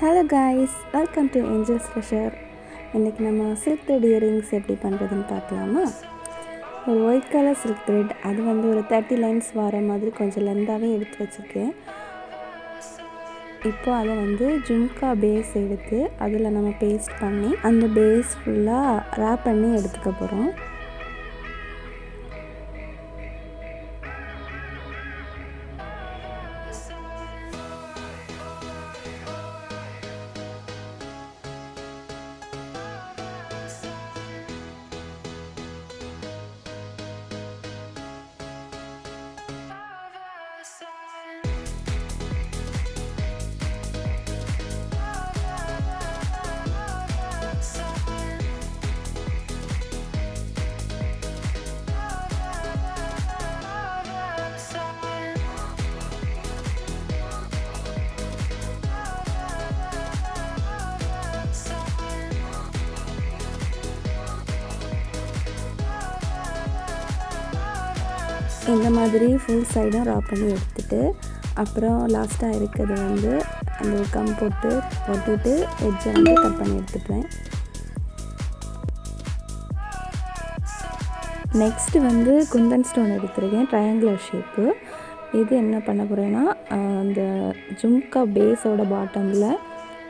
Hello guys, welcome to Angels Treasure. இன்றைக்கி நம்ம silk thread earrings எப்படி பண்ணுறதுன்னு பார்க்கலாமா? ஒரு ஒயிட் கலர் சில்க் த்ரெட், அது ஒரு 30 லைன்ஸ் வர மாதிரி கொஞ்சம் லென்த்தாகவே எடுத்து வச்சுருக்கேன். இப்போ அதை ஜும்கா பேஸ் எடுத்து அதில் நம்ம பேஸ்ட் பண்ணி அந்த பேஸ் ஃபுல்லாக ரேப் பண்ணி எடுத்துக்க போகிறோம். இந்த மாதிரி ஃபுல் சைடும் ரா பண்ணி எடுத்துகிட்டு அப்புறம் லாஸ்ட்டாக இருக்கிறது அந்த கம் போட்டு ஒட்டிட்டு எட்ஜை கட் பண்ணி எடுத்துப்பேன். நெக்ஸ்ட்டு குந்தன் ஸ்டோன் எடுத்துருக்கேன், ட்ரையாங்குலர் ஷேப்பு. இது என்ன பண்ண போகிறேன்னா, அந்த ஜும்கா பேஸோட பாட்டமில்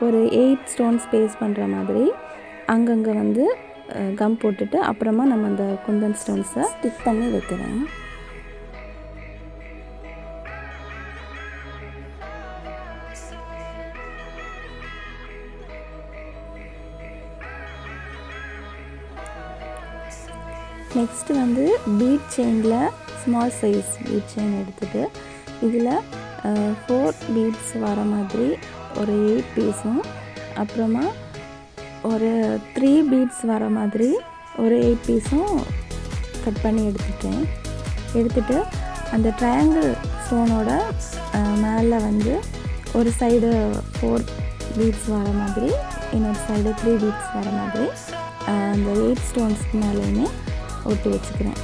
ஒரு 8 ஸ்டோன்ஸ் பேஸ் பண்ணுற மாதிரி அங்கங்கே கம் போட்டுட்டு அப்புறமா நம்ம அந்த குந்தன் ஸ்டோன்ஸை ஸ்டிக் பண்ணி வைக்கிறேன். நெக்ஸ்ட்டு பீட் செயினில் ஸ்மால் சைஸ் பீட் செயின் எடுத்துகிட்டு இதில் 4 பீட்ஸ் வர மாதிரி ஒரு 8 பீஸும் அப்புறமா ஒரு 3 பீட்ஸ் வர மாதிரி ஒரு 8 பீஸும் கட் பண்ணி எடுத்துகிட்டு அந்த ட்ரையாங்கிள் ஸ்டோனோட மேலே ஒரு சைடு 4 பீட்ஸ் வர மாதிரி இன்னொரு சைடு 3 பீட்ஸ் வர மாதிரி அந்த 8 ஸ்டோன்ஸ்க்கு மேலேயுமே ஒட்டி வச்சுக்கிறேன்.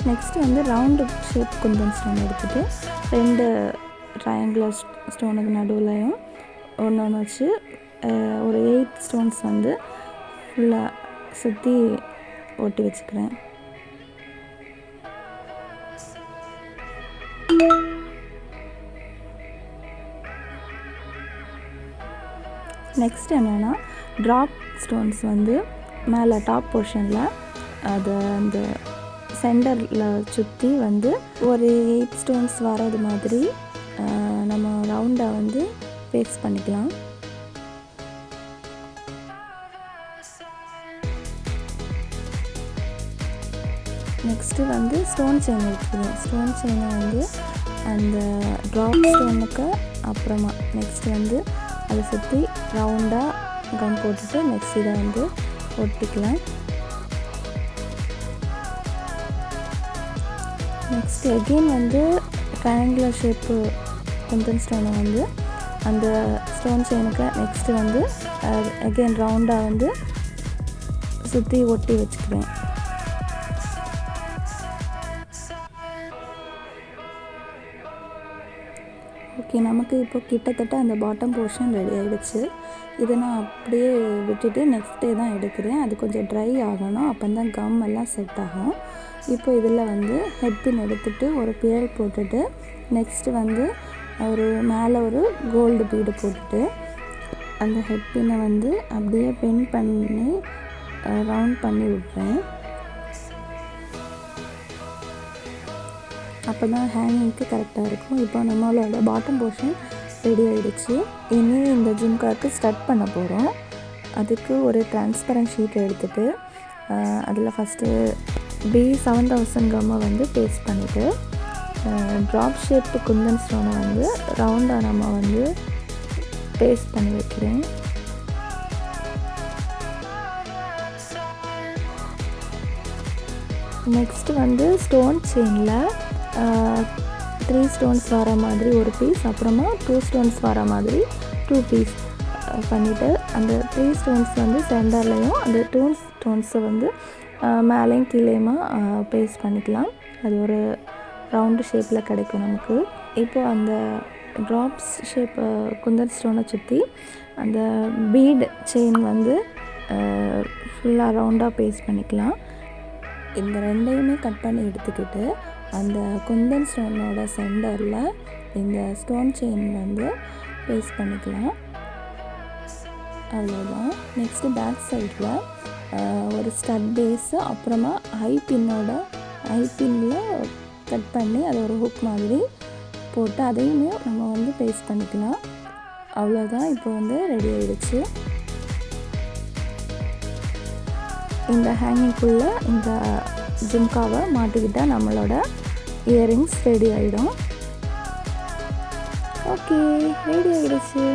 Next round shape Kundan stone எடுத்துகிட்டு 2 ட்ரையாங்குலர் ஸ்டோனுக்கு நடுவுலையும் ஒன்று வச்சு ஒரு 8 ஸ்டோன்ஸ் ஃபுல்லாக சுற்றி ஒட்டி வச்சுக்கிறேன். நெக்ஸ்ட் என்னென்னா, ட்ராப் ஸ்டோன்ஸ் மேலே டாப் போர்ஷனில் அதை அந்த சென்டரில் சுற்றி ஒரு 8 ஸ்டோன்ஸ் வர்றது மாதிரி நம்ம ரவுண்டாக பேஸ்ட் பண்ணிக்கலாம். நெக்ஸ்ட்டு ஸ்டோன் செயின் எடுத்துக்கிறேன். ஸ்டோன் செயினை அந்த ட்ராப் ஸ்டோனுக்கு அப்புறமா நெக்ஸ்ட்டு அதை சுற்றி ரவுண்டாக கம் போட்டுட்டு நெக்ஸ்ட் இதை ஒட்டிக்கலாம். Next again triangular shape kundan ஸ்டோனை அந்த ஸ்டோன் செயினுக்கு நெக்ஸ்ட்டு அகெயின் ரவுண்டாக சுற்றி ஒட்டி வச்சுக்குவேன். ஓகே, நமக்கு இப்போ கிட்டத்தட்ட அந்த பாட்டம் போர்ஷன் ரெடி ஆகிடுச்சு. இதை நான் அப்படியே விட்டுட்டு நெக்ஸ்ட் டே தான் எடுக்கிறேன். அது கொஞ்சம் ட்ரை ஆகணும், அப்போ தான் கம் எல்லாம் செட் ஆகும். இப்போ இதில் ஹெட் பின் எடுத்துகிட்டு ஒரு பியர் போட்டுட்டு நெக்ஸ்ட்டு ஒரு மேலே ஒரு கோல்டு பீடு போட்டுட்டு அந்த ஹெட் பின்னை அப்படியே பென் பண்ணி ரவுண்ட் பண்ணி விட்றேன். அப்போ தான் ஹேங்கிங்க்கு கரெக்டாக இருக்கும். இப்போ நம்மளோட பாட்டம் போர்ஷன் ரெடி ஆகிடுச்சு. இனி இந்த ஜும்காவுக்கு ஸ்டட் பண்ண போகிறோம். அதுக்கு ஒரு டிரான்ஸ்பரண்ட் ஷீட் எடுத்துகிட்டு அதில் ஃபஸ்ட்டு B7000 கம்மை பேஸ்ட் பண்ணிவிட்டு ட்ராப் ஷேப் குந்தன் ஸ்டோனை ரவுண்டாக நம்ம பேஸ்ட் பண்ணி வைக்கிறேன். நெக்ஸ்ட்டு ஸ்டோன் செயினில் 3 ஸ்டோன்ஸ் வர மாதிரி ஒரு பீஸ், அப்புறமா 2 ஸ்டோன்ஸ் வர மாதிரி 2 பீஸ் பண்ணிவிட்டு அந்த 3 ஸ்டோன்ஸ் சென்டர்லையும் அந்த 2 ஸ்டோன்ஸை மேலேயும் கீழேயுமா பேஸ்ட் பண்ணிக்கலாம். அது ஒரு ரவுண்டு ஷேப்பில் கிடைக்கும் நமக்கு. இப்போது அந்த ட்ராப்ஸ் ஷேப் குந்தன் ஸ்டோனை சுற்றி அந்த பீட் செயின் வந்து ஃபுல்லாக ரவுண்டாக பேஸ்ட் பண்ணிக்கலாம். இந்த ரெண்டையுமே கட் பண்ணி எடுத்துக்கிட்டு அந்த குந்தன் ஸ்டோனோட சென்டரில் இந்த ஸ்டோன் செயின் வந்து பேஸ்ட் பண்ணிக்கலாம். அவ்வளோதான். நெக்ஸ்ட்டு பேக் சைடில் ஒரு ஸ்டட் பேஸு, அப்புறமா ஐ பின்னில் கட் பண்ணி அதை ஒரு ஹுக் மாதிரி போட்டு அதையுமே நம்ம வந்து பேஸ்ட் பண்ணிக்கலாம். அவ்வளோதான். இப்போ வந்து ரெடி ஆகிடுச்சு. இந்த ஹேங்கிங்குள்ளே இந்த ஜும்காவை மாட்டிக்கிட்டால் நம்மளோட இயரிங்ஸ் ரெடி ஆகிடும். ஓகே, ரெடி ஆகிடுச்சு.